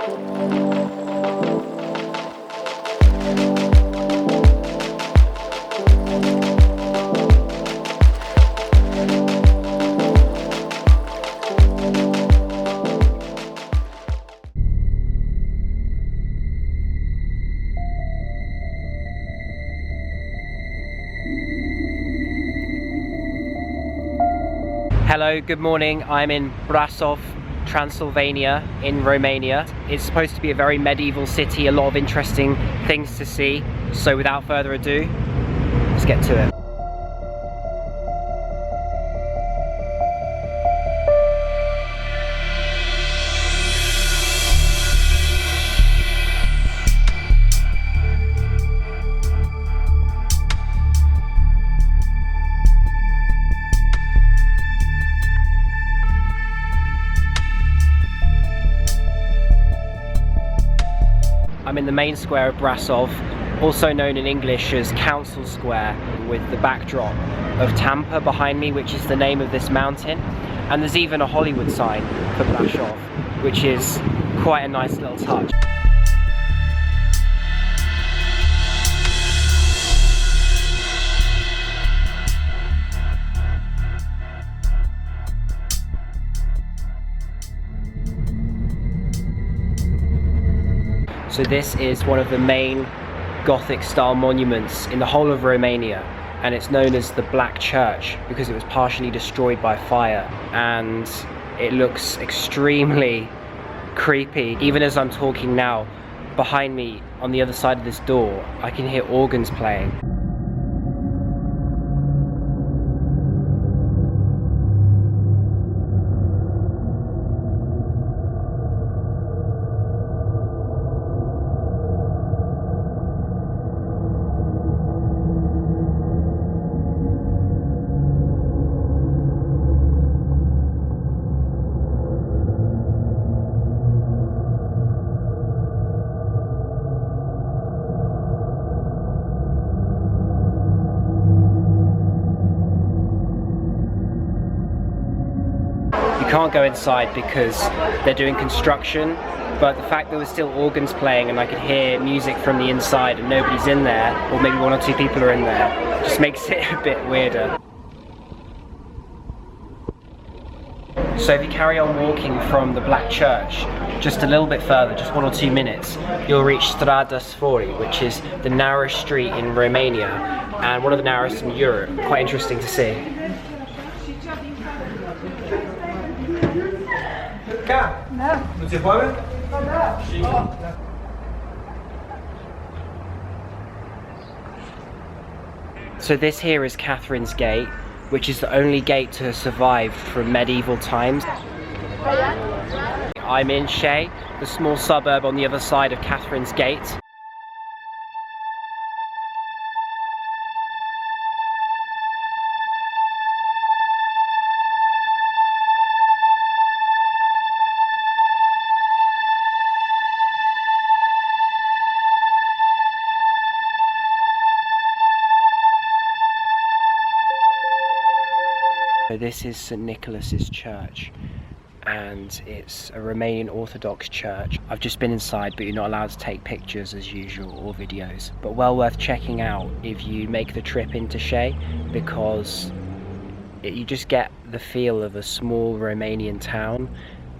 Hello, good morning. I'm in Brasov, Transylvania in Romania. It's supposed to be a very medieval city, a lot of interesting things to see. So without further ado, let's get to it. I'm in the main square of Brasov, also known in English as Council Square, with the backdrop of Tampa behind me, which is the name of this mountain. And there's even a Hollywood sign for Brasov, which is quite a nice little touch. So this is one of the main Gothic style monuments in the whole of Romania, and it's known as the Black Church because it was partially destroyed by fire, and it looks extremely creepy. Even as I'm talking now, behind me on the other side of this door, I can hear organs playing. You can't go inside because they're doing construction, but the fact there were still organs playing and I could hear music from the inside and nobody's in there, or maybe one or two people are in there, just makes it a bit weirder. So if you carry on walking from the Black Church just a little bit further, just 1 or 2 minutes, you'll reach Strada Sfori, which is the narrowest street in Romania and one of the narrowest in Europe. Quite interesting to see. So this here is Catherine's Gate, which is the only gate to have survived from medieval times. I'm in Shea, the small suburb on the other side of Catherine's Gate. So this is St. Nicholas's Church, and it's a Romanian Orthodox church. I've just been inside, but you're not allowed to take pictures as usual or videos, but well worth checking out if you make the trip into Shea, because you just get the feel of a small Romanian town,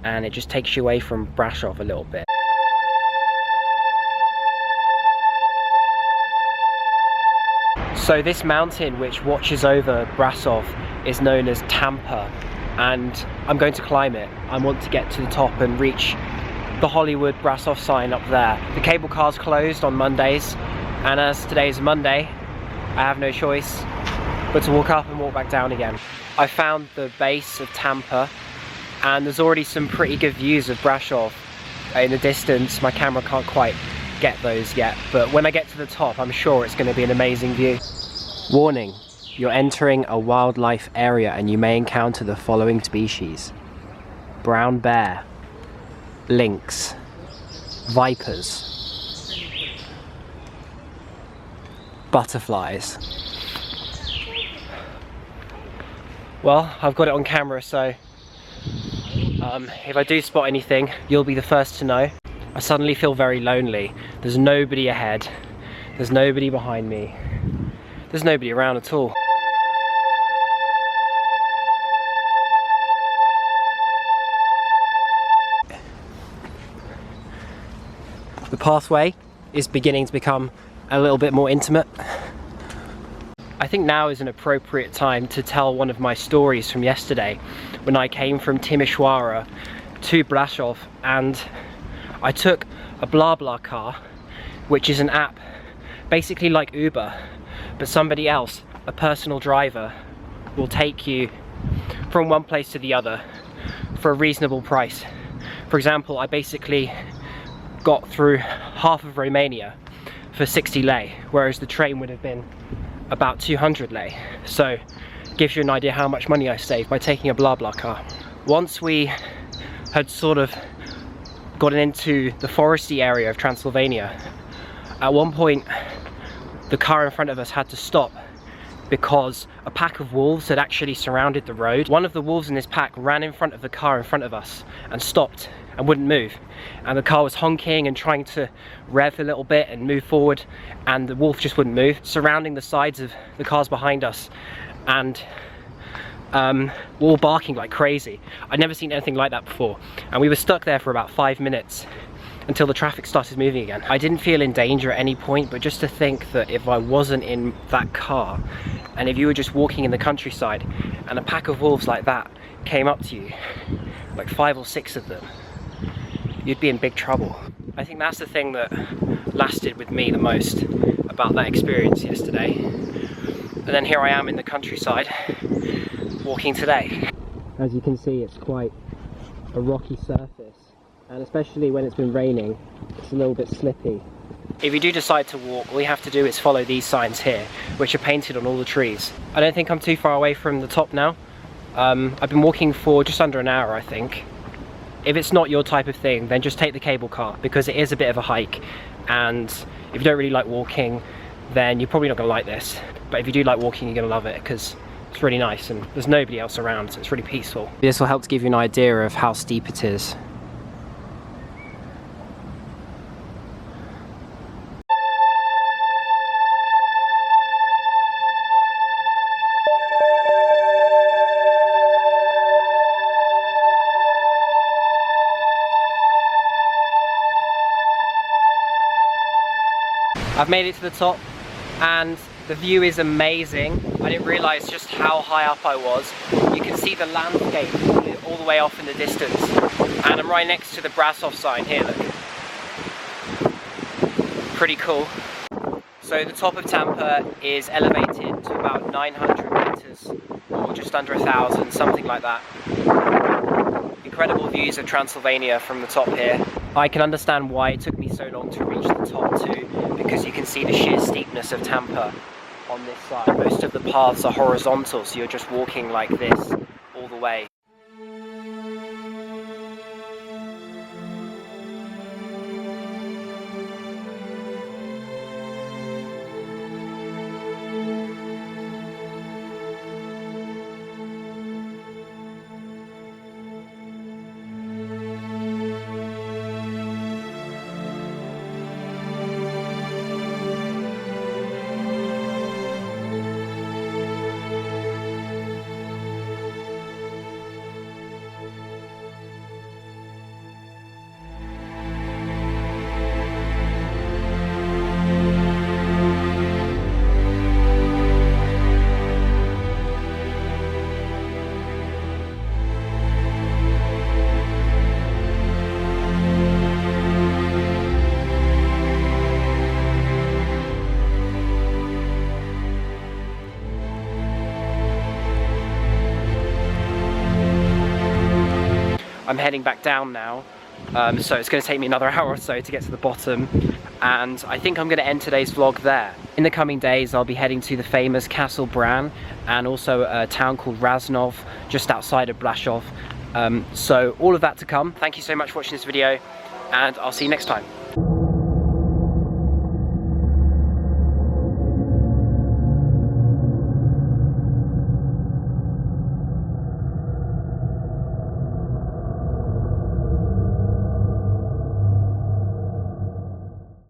and it just takes you away from Brasov a little bit. So this mountain which watches over Brasov is known as Tampa, and I'm going to climb it. I want to get to the top and reach the Hollywood Brasov sign up there. The cable car's closed on Mondays, and as today is Monday, I have no choice but to walk up and walk back down again. I found the base of Tampa, and there's already some pretty good views of Brasov in the distance. My camera can't quite get those yet, but when I get to the top, I'm sure it's going to be an amazing view. Warning, you're entering a wildlife area and you may encounter the following species: brown bear, lynx, vipers, butterflies. Well, I've got it on camera, so if I do spot anything, you'll be the first to know. I suddenly feel very lonely. There's nobody ahead, there's nobody behind me, there's nobody around at all. The pathway is beginning to become a little bit more intimate. I think now is an appropriate time to tell one of my stories from yesterday when I came from Timișoara to Brasov, and I took a BlaBlaCar, which is an app basically like Uber, but somebody else, a personal driver, will take you from one place to the other for a reasonable price. For example, I basically got through half of Romania for 60 lei, whereas the train would have been about 200 lei. So gives you an idea how much money I saved by taking a BlaBlaCar. Once we had sort of gotten into the foresty area of Transylvania, at one point the car in front of us had to stop because a pack of wolves had actually surrounded the road. One of the wolves in this pack ran in front of the car in front of us and stopped and wouldn't move, and the car was honking and trying to rev a little bit and move forward, and the wolf just wouldn't move, surrounding the sides of the cars behind us, and we're all barking like crazy. I'd never seen anything like that before, and we were stuck there for about 5 minutes until the traffic started moving again. I didn't feel in danger at any point, but just to think that if I wasn't in that car, and if you were just walking in the countryside and a pack of wolves like that came up to you, like 5 or 6 of them, you'd be in big trouble. I think that's the thing that lasted with me the most about that experience yesterday. And then here I am in the countryside, walking today. As you can see, it's quite a rocky surface, and especially when it's been raining, it's a little bit slippy. If you do decide to walk, all you have to do is follow these signs here, which are painted on all the trees. I don't think I'm too far away from the top now. I've been walking for just under an hour, I think. If it's not your type of thing, then just take the cable car, because it is a bit of a hike, and if you don't really like walking, then you're probably not going to like this. But if you do like walking, you're going to love it, because it's really nice and there's nobody else around, so it's really peaceful. This will help to give you an idea of how steep it is. I've made it to the top and the view is amazing. I didn't realise just how high up I was. You can see the landscape all the way off in the distance, and I'm right next to the Brasov sign here, look. Pretty cool. So the top of Tampa is elevated to about 900 meters, or just under 1,000, something like that. Incredible views of Transylvania from the top here. I can understand why it took me so long to reach the top too, because you can see the sheer steepness of Tampa on this side. Most of the paths are horizontal, so you're just walking like this all the way. I'm heading back down now, so it's going to take me another hour or so to get to the bottom, and I think I'm going to end today's vlog there. In the coming days I'll be heading to the famous Castle Bran and also a town called Raznov just outside of Brasov, so all of that to come. Thank you so much for watching this video, and I'll see you next time.